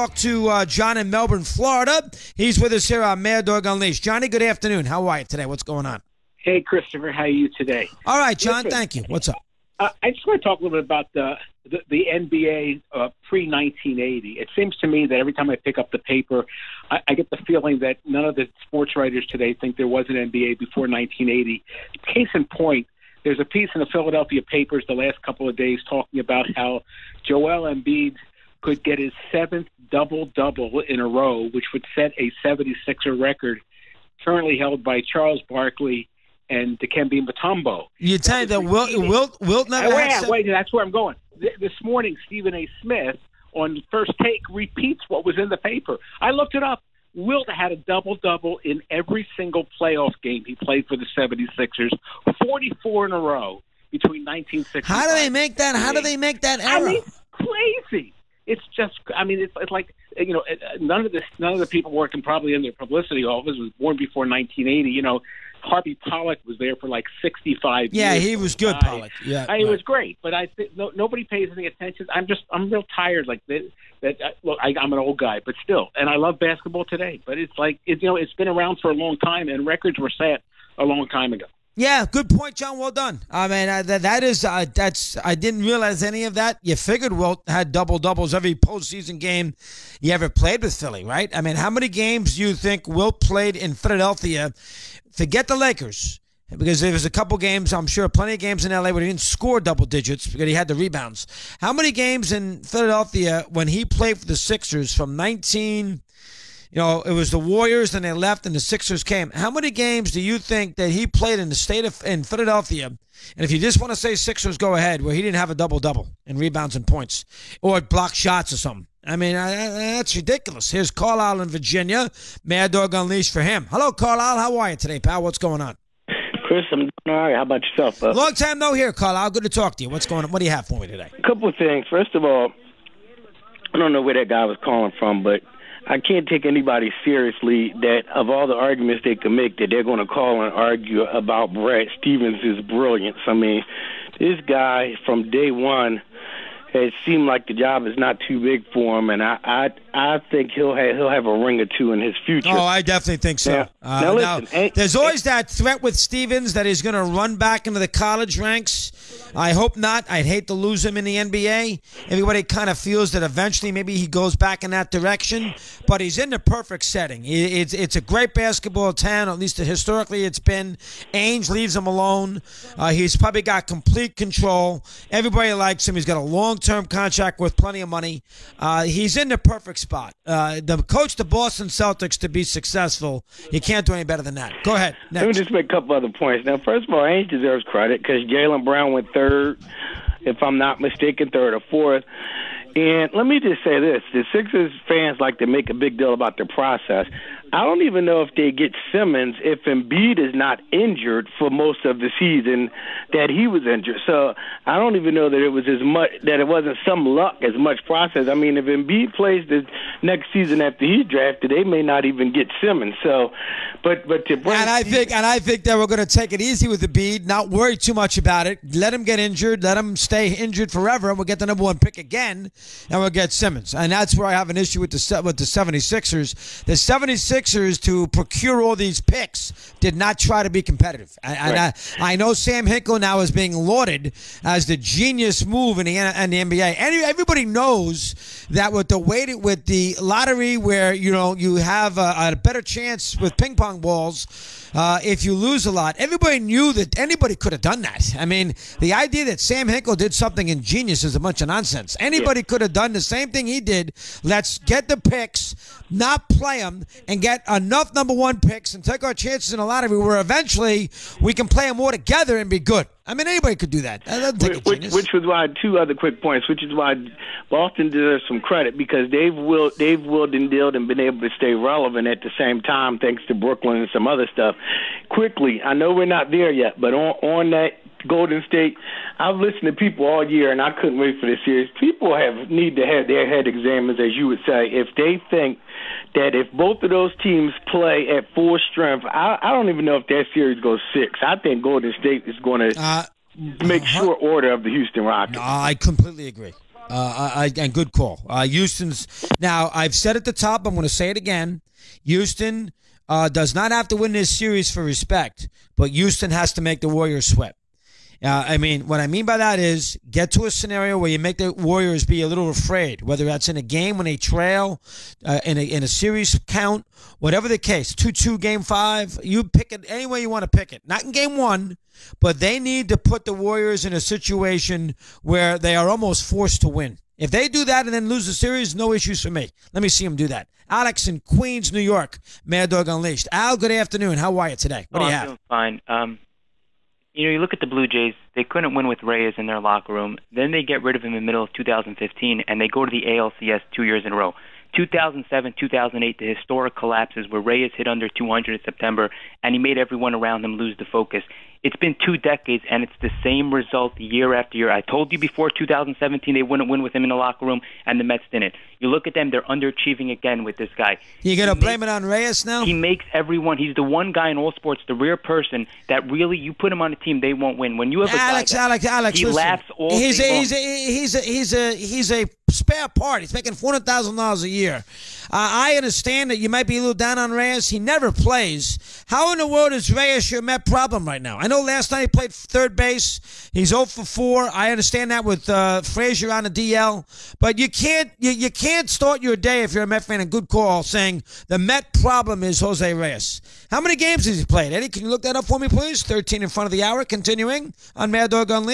Talk to John in Melbourne, Florida. He's with us here on Mad Dog Unleashed. Johnny, good afternoon. How are you today? What's going on? Hey, Christopher. How are you today? All right, John. Thank you. What's up? I just want to talk a little bit about the NBA pre-1980. It seems to me that every time I pick up the paper, I get the feeling that none of the sports writers today think there was an NBA before 1980. Case in point, there's a piece in the Philadelphia papers the last couple of days talking about how Joel Embiid could get his seventh double-double in a row, which would set a 76er record currently held by Charles Barkley and Dikembe Mutombo. You tell me that Wilt never had Wait, that's where I'm going. This morning, Stephen A. Smith on First Take repeats what was in the paper. I looked it up. Wilt had a double-double in every single playoff game he played for the 76ers, 44 in a row between 1965. How do they make that? How do they make that error? I mean, crazy. It's just, I mean, it's like, you know, none of the people working probably in their publicity office was born before 1980. You know, Harvey Pollack was there for like 65 years. Yeah, he was good, Pollack. Yeah, it was great, but I think nobody pays any attention. I'm real tired. Like look, I'm an old guy, but still, and I love basketball today. But it's like it's been around for a long time, and records were set a long time ago. Yeah, good point, John. Well done. I mean, that's I didn't realize any of that. You figured Wilt had double-doubles every postseason game you ever played with Philly, right? I mean, how many games do you think Wilt played in Philadelphia? Forget the Lakers, because there was a couple games, I'm sure plenty of games in L.A. where he didn't score double digits because he had the rebounds. How many games in Philadelphia when he played for the Sixers from it was the Warriors, then they left, and the Sixers came. How many games do you think that he played in Philadelphia? And if you just want to say Sixers, go ahead, where he didn't have a double-double in rebounds and points or block shots or something. I mean, that's ridiculous. Here's Carlisle in Virginia. Mad Dog Unleashed for him. Hello, Carlisle. How are you today, pal? What's going on? Chris, I'm doing all right. How about yourself, bud? Long time no hear, Carlisle. Good to talk to you. What's going on? What do you have for me today? A couple of things. First of all, I don't know where that guy was calling from, but I can't take anybody seriously that of all the arguments they can make that they're going to call and argue about Brad Stevens' brilliance. I mean, this guy from day one it seemed like the job is not too big for him, and I think he'll have a ring or two in his future. Oh, I definitely think so. Now listen, there's always that threat with Stevens that he's going to run back into the college ranks. I hope not. I'd hate to lose him in the NBA. Everybody kind of feels that eventually maybe he goes back in that direction, but he's in the perfect setting. It's a great basketball town, at least historically it's been. Ainge leaves him alone. He's probably got complete control. Everybody likes him. He's got a long-term contract with plenty of money. He's in the perfect spot. The coach the Boston Celtics to be successful, you can't do any better than that. Go ahead. Next. Let me just make a couple other points. Now, first of all, Ainge deserves credit because Jaylen Brown went third, if I'm not mistaken, third or fourth. And let me just say this. The Sixers fans like to make a big deal about the process. I don't even know if they get Simmons if Embiid is not injured for most of the season that he was injured. So I don't even know that it was that it wasn't some luck as much process. I mean, if Embiid plays the next season after he's drafted, they may not even get Simmons. So, but to bring I think that we're going to take it easy with Embiid, not worry too much about it. Let him get injured, let him stay injured forever, and we'll get the number one pick again, and we'll get Simmons. And that's where I have an issue with the 76ers. The 76ers, to procure all these picks, did not try to be competitive. I know Sam Hinkle now is being lauded as the genius move in the NBA. Everybody knows that with the lottery, where you have a better chance with ping pong balls. If you lose a lot, everybody knew that anybody could have done that. I mean, the idea that Sam Hinkle did something ingenious is a bunch of nonsense. Anybody could have done the same thing he did. Let's get the picks, not play them, and get enough number one picks and take our chances in a lottery where eventually we can play them all together and be good. I mean, anybody could do that. Which was why, two other quick points, which is why Boston deserves some credit because they've willed and dealed and been able to stay relevant at the same time thanks to Brooklyn and some other stuff. Quickly, I know we're not there yet, but on that Golden State, I've listened to people all year, and I couldn't wait for this series. People need to have their head examined, as you would say, if they think that if both of those teams play at full strength, I don't even know if that series goes 6. I think Golden State is going to make short order of the Houston Rockets. No, I completely agree. And good call. Houston's now. I've said at the top. I'm going to say it again. Houston does not have to win this series for respect, but Houston has to make the Warriors sweat. I mean, what I mean by that is get to a scenario where you make the Warriors be a little afraid, whether that's in a game when they trail, in a series count, whatever the case. 2-2 game 5. You pick it any way you want to pick it. Not in game 1, but they need to put the Warriors in a situation where they are almost forced to win. If they do that and then lose the series, no issues for me. Let me see them do that. Alex in Queens, New York, Mad Dog Unleashed. Al, good afternoon. How are you today? What do you have? I'm doing fine. You look at the Blue Jays, they couldn't win with Reyes in their locker room. Then they get rid of him in the middle of 2015, and they go to the ALCS 2 years in a row. 2007, 2008, the historic collapses where Reyes hit under 200 in September, and he made everyone around him lose the focus. It's been 2 decades, and it's the same result year after year. I told you before 2017 they wouldn't win with him in the locker room, and the Mets didn't. You look at them, they're underachieving again with this guy. You going to blame it on Reyes now? He makes everyone, he's the one guy in all sports, the rare person that really, you put him on a team, they won't win. When you have a Alex, he listen, laughs all he's day he's a spare part. He's making $400,000 a year. I understand that you might be a little down on Reyes. He never plays. How in the world is Reyes your Met problem right now? I know last night he played third base. He's 0 for 4. I understand that with Frazier on the DL. But you can't start your day if you're a Met fan, and good call, saying the Met problem is Jose Reyes. How many games has he played? Eddie, can you look that up for me, please? 13 in front of the hour. Continuing on Mad Dog Unleashed.